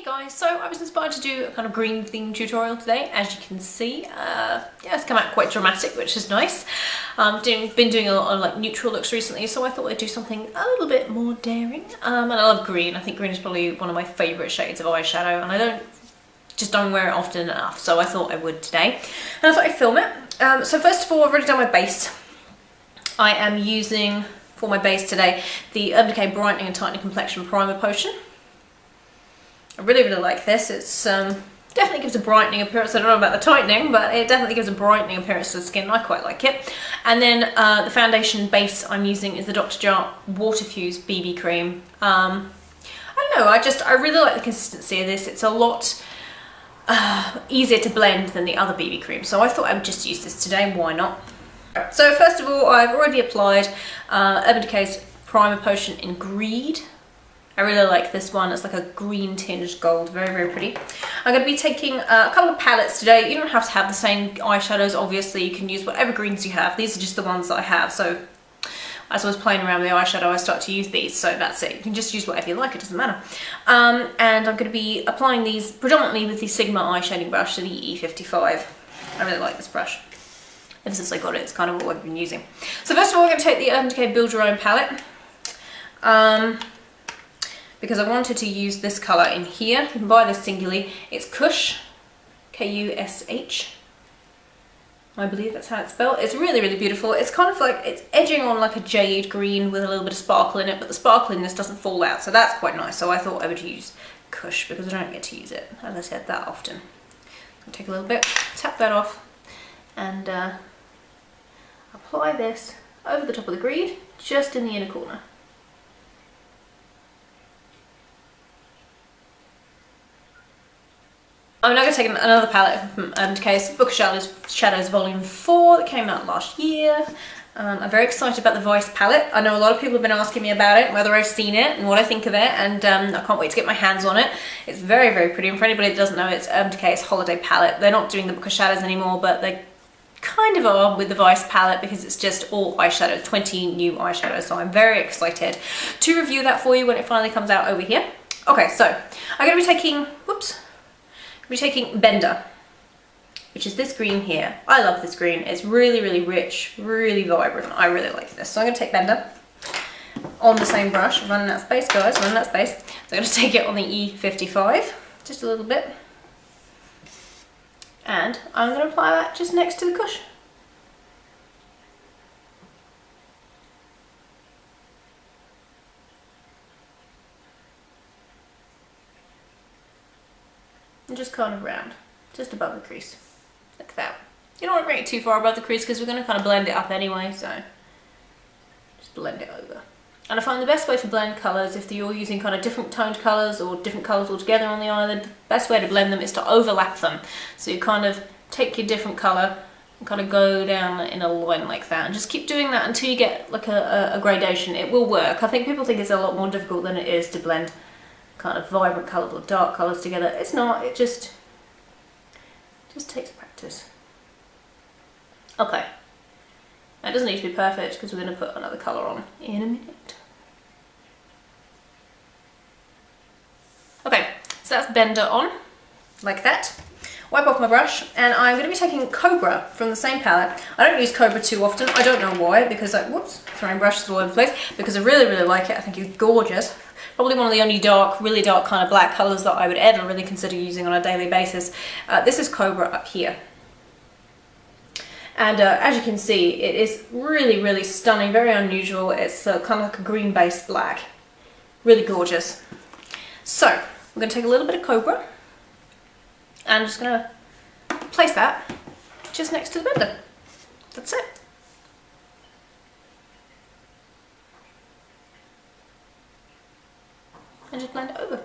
Hey guys, so I was inspired to do a kind of green themed tutorial today. As you can see, yeah, it's come out quite dramatic, which is nice. Been doing a lot of like neutral looks recently, so I thought I'd do something a little bit more daring. And I love green. I think green is probably one of my favourite shades of eyeshadow, and I just don't wear it often enough, so I thought I would today. And I thought I'd film it. So first of all, I've already done my base. I am using, for my base today, the Decay Brightening and Tightening Complexion Primer Potion. I really like this. It's definitely gives a brightening appearance. I don't know about the tightening, but it definitely gives a brightening appearance to the skin. I quite like it. And then the foundation base I'm using is the Dr. Jart Water Fuse BB Cream. I don't know, I really like the consistency of this. It's a lot easier to blend than the other BB cream, so I thought I would just use this today. Why not? So first of all, I've already applied Urban Decay's Primer Potion in Greed. I really like this one. It's like a green tinged gold, very pretty. I'm going to be taking a couple of palettes today. You don't have to have the same eyeshadows, obviously. You can use whatever greens you have. These are just the ones that I have, so as I was playing around with the eyeshadow, I started to use these, so that's it. You can just use whatever you like, it doesn't matter. And I'm going to be applying these predominantly with the Sigma eye shading brush, the E55. I really like this brush. Ever since I got it, it's kind of what I've been using. So first of all, I'm going to take the Urban Decay Build Your Own palette. Because I wanted to use this colour in here. You can buy this singularly. It's Kush, K-U-S-H. I believe that's how it's spelled. It's really beautiful. It's kind of like, it's edging on like a jade green with a little bit of sparkle in it, but the sparkle in this doesn't fall out, so that's quite nice. So I thought I would use Kush because I don't get to use it, as I said, that often. I'll take a little bit, tap that off, and apply this over the top of the greed, just in the inner corner. I'm now going to take another palette from Urban Decay's Book of Shadows Volume 4 that came out last year. I'm very excited about the Vice palette. I know a lot of people have been asking me about it, whether I've seen it and what I think of it, and I can't wait to get my hands on it. It's very pretty, and for anybody that doesn't know, it's Urban Decay's holiday palette. They're not doing the Book of Shadows anymore, but they kind of are with the Vice palette because it's just all eyeshadow, 20 new eyeshadows, so I'm very excited to review that for you when it finally comes out over here. Okay, so I'm going to be taking, we're taking Bender, which is this green here. I love this green. It's really rich, really vibrant. I really like this. So I'm going to take Bender on the same brush. I'm running out of space, guys, running out of space. So I'm going to take it on the E55, just a little bit. And I'm going to apply that just next to the Kush. And just kind of round, just above the crease, like that. You don't want to bring it too far above the crease because we're going to kind of blend it up anyway, so just blend it over. And I find the best way to blend colours, if you're using kind of different toned colours or different colours altogether on the eyelid, the best way to blend them is to overlap them. So you kind of take your different colour and kind of go down in a line like that, and just keep doing that until you get like a gradation. It will work. I think people think it's a lot more difficult than it is to blend kind of vibrant colours or dark colours together. It's not, it just takes practice. Okay, now it doesn't need to be perfect because we're going to put another colour on in a minute. Okay, so that's Bender on, like that. Wipe off my brush, and I'm going to be taking Cobra from the same palette. I don't use Cobra too often. I don't know why, because I, throwing brushes all over the place, because I really like it. I think it's gorgeous. Probably one of the only really dark kind of black colours that I would ever really consider using on a daily basis. This is Cobra up here. And as you can see, it is really stunning, very unusual. It's kind of like a green based black. Really gorgeous. So, we're going to take a little bit of Cobra, and I'm just going to place that just next to the Bender. That's it. And just blend it over.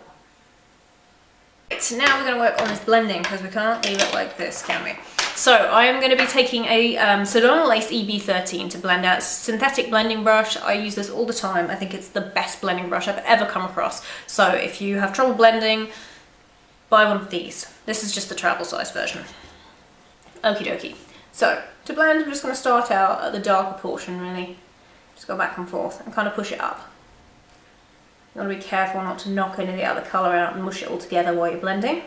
Right, so now we're going to work on this blending because we can't leave it like this, can we? So I am going to be taking a Sedona Lace EB13 to blend out. Synthetic blending brush. I use this all the time. I think it's the best blending brush I've ever come across. So if you have trouble blending, buy one of these. This is just the travel size version. Okie dokie. So to blend, I'm just going to start out at the darker portion really. Just go back and forth and kind of push it up. You want to be careful not to knock any of the other colour out and mush it all together while you're blending.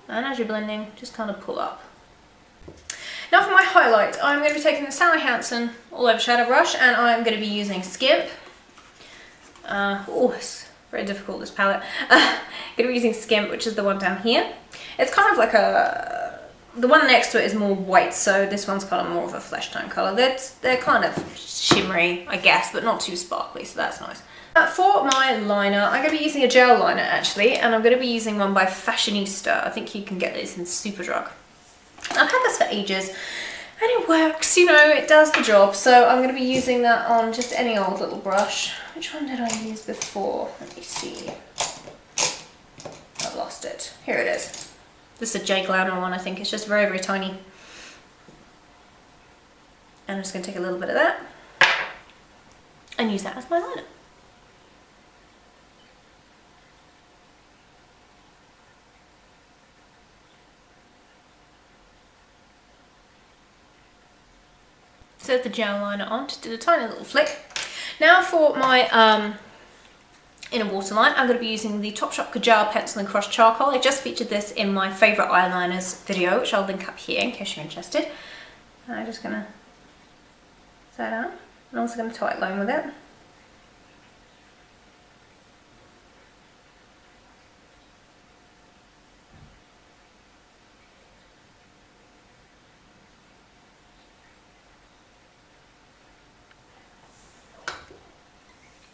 And as you're blending, just kind of pull up. Now for my highlight, I'm going to be taking the Sally Hansen All Over Shadow Brush, and I'm going to be using Skimp. Oh, it's very difficult, this palette. I'm going to be using Skimp, which is the one down here. It's kind of like the one next to it is more white, so this one's kind of more of a flesh tone colour. They're kind of shimmery, I guess, but not too sparkly, so that's nice. For my liner, I'm going to be using a gel liner actually, and I'm going to be using one by Fashionista. I think you can get this in Superdrug. I've had this for ages, and it works, you know, it does the job. So I'm going to be using that on just any old little brush. Which one did I use before? Let me see. I've lost it. Here it is. This is a J Glamour one, I think. It's just very, very tiny. And I'm just going to take a little bit of that and use that as my liner. So the gel liner on, just did a tiny little flick. Now for my inner waterline, I'm going to be using the Topshop Kajal Pencil and Crush Charcoal. I just featured this in my favourite eyeliners video, which I'll link up here in case you're interested. And I'm just going to set it out. I'm also going to tight line with it.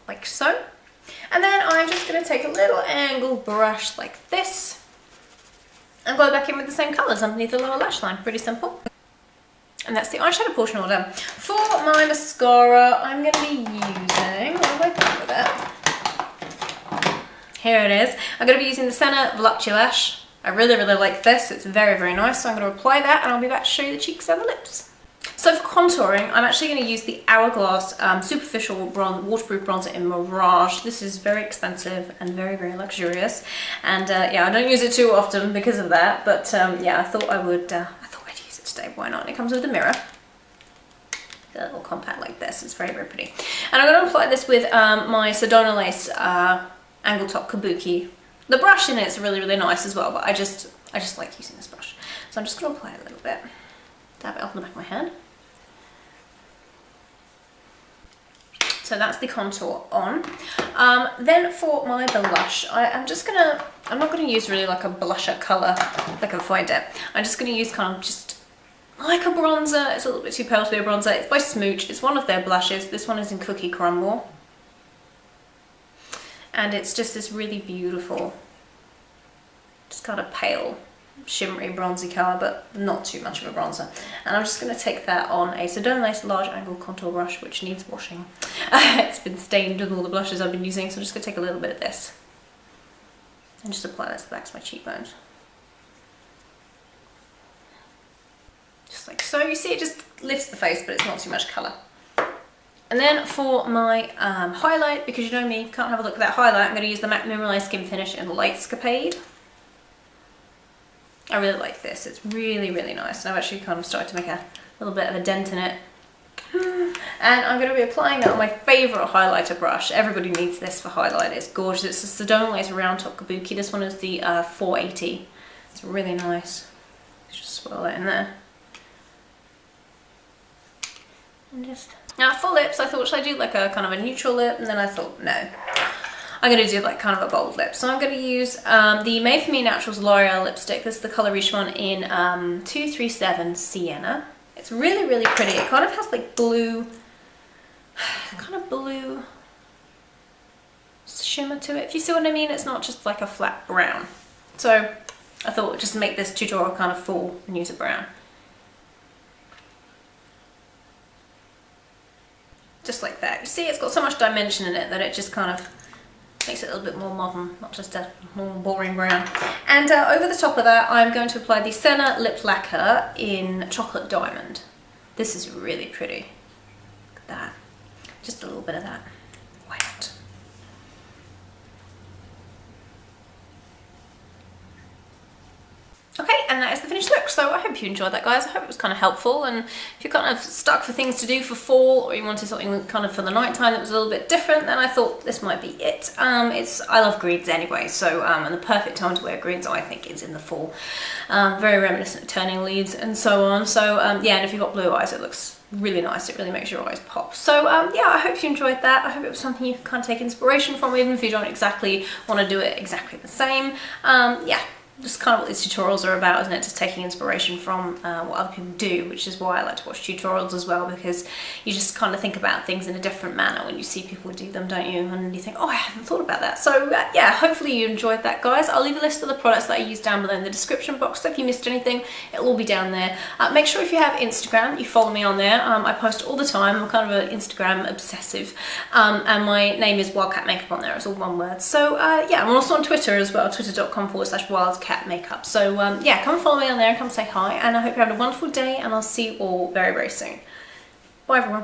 Like so. And then I'm just going to take a little angled brush like this and go back in with the same colours underneath the lower lash line. Pretty simple. And that's the eyeshadow portion all done. For my mascara, I'm going to be using, what have I done with it? Here it is. I'm going to be using the Senna Voluptulash. I really, really like this. It's very, very nice. So I'm going to apply that and I'll be back to show you the cheeks and the lips. So for contouring, I'm actually going to use the Hourglass Superficial Waterproof Bronzer in Mirage. This is very expensive and very, very luxurious. And yeah, I don't use it too often because of that. But yeah, I thought I'd use it today. Why not? And it comes with a mirror. A little compact like this. It's very, very pretty. And I'm going to apply this with my Sedona Lace Angle Top Kabuki. The brush in it's really, really nice as well, but I just like using this brush. So I'm just going to apply a little bit. Dab it off on the back of my hand. So that's the contour on. Then for my blush, I'm not going to use really like a blusher colour like a fine dip. I'm just going to use kind of just like a bronzer. It's a little bit too pale to be a bronzer. It's by Smooch. It's one of their blushes. This one is in Cookie Crumble. And it's just this really beautiful, just kind of pale, shimmery bronzy colour, but not too much of a bronzer. And I'm just going to take that on a Sedona Lace large angle contour brush, which needs washing. It's been stained with all the blushes I've been using, so I'm just going to take a little bit of this and just apply that to the backs of my cheekbones. Just like so. You see it just lifts the face, but it's not too much colour. And then for my highlight, because you know me, can't have a look at that highlight, I'm going to use the MAC Mineralized Skin Finish in Lightscapade. I really like this. It's really, really nice. And I've actually kind of started to make a little bit of a dent in it. And I'm going to be applying that on my favourite highlighter brush. Everybody needs this for highlight. It's gorgeous. It's the Sedona Lace Round Top Kabuki. This one is the 480. It's really nice. Just swirl that in there. And just... Now for lips, I thought, should I do like a kind of a neutral lip? And then I thought, no. I'm going to do like kind of a bold lip. So I'm going to use the Made For Me Naturals L'Oreal lipstick. This is the Colour Riche one in 237 Sienna. It's really, really pretty. It kind of has like blue, kind of blue shimmer to it. If you see what I mean, it's not just like a flat brown. So I thought just make this tutorial kind of full and use a brown. Just like that. You see, it's got so much dimension in it that it just kind of makes it a little bit more modern, not just a more boring brown. And over the top of that, I'm going to apply the Senna Lip Lacquer in Chocolate Diamond. This is really pretty. Look at that. Just a little bit of that. Why not? Okay, and that is the finished finished look. So I hope you enjoyed that, guys. I hope it was kind of helpful, and if you're kind of stuck for things to do for fall, or you wanted something kind of for the night time that was a little bit different, then I thought this might be it. I love greens anyway, so and the perfect time to wear greens I think is in the fall. Very reminiscent of turning leaves and so on. So yeah, and if you've got blue eyes, it looks really nice. It really makes your eyes pop. So yeah, I hope you enjoyed that. I hope it was something you can kind of take inspiration from, even if you don't exactly want to do it exactly the same. Yeah, just kind of what these tutorials are about, isn't it? Just taking inspiration from what other people do, which is why I like to watch tutorials as well, because you just kind of think about things in a different manner when you see people do them, don't you? And you think, oh, I hadn't thought about that. So yeah, hopefully you enjoyed that, guys. I'll leave a list of the products that I use down below in the description box, so if you missed anything, it'll all be down there. Make sure if you have Instagram, you follow me on there. I post all the time. I'm kind of an Instagram obsessive, and my name is Wildcat Makeup on there. It's all one word. So yeah, I'm also on Twitter as well, twitter.com/wildcat makeup. So yeah, come follow me on there and come say hi, and I hope you're having a wonderful day, and I'll see you all very, very soon. Bye everyone.